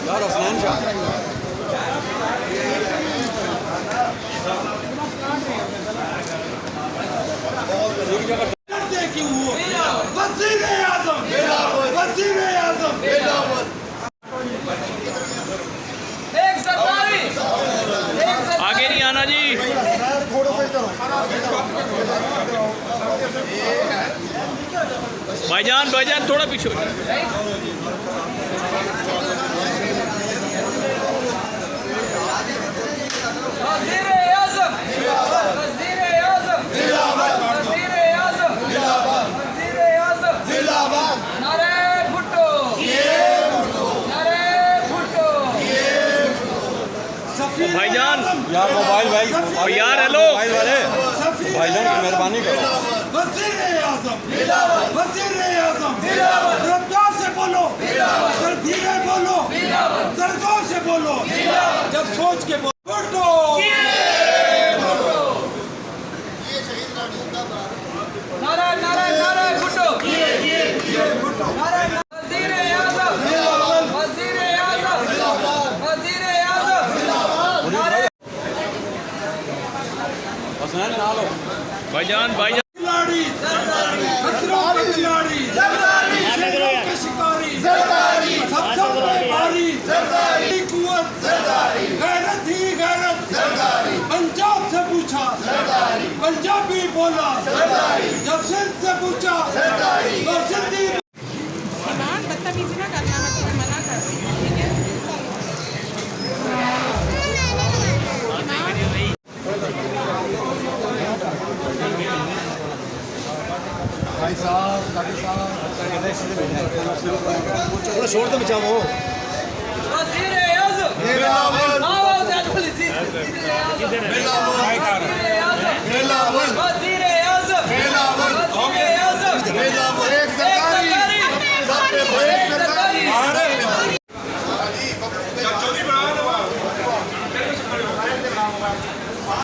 यार हसनैन शाह आगे नहीं आना जी। भाईजान भाईजान थोड़ा पीछे भाईजान यार मोबाइल भाई यार हेलो मोबाइल वाले भाईजान की मेहरबानी करो। रफ्तार से बोलो, धीरे बोलो, जोर से बोलो, जब सोच के बोलो। नारा नारा नारा भुट्टो, वज़ीर आज़म, वज़ीर आज़म, वज़ीर आज़म। हसनैन ना लो भाईजान भाईजान खिलाड़ी, खतरों के खिलाड़ी, शेरों के शिकारी, सबसे भारी, कुव्वत, गैरत ही गैरत, पंजाब से पूछा, पंजाबी बोला, जब सिंध से पूछा, तो सिंधी। बदतमीजी ना करना, मैं तुम्हें मना कर रही हूँ, ठीक है? भाई साहब काकी साहब थोड़ा छोड़ दो बचाओ। वज़ीर आज़म, आवाज़ आज बोली, वज़ीर आज़म।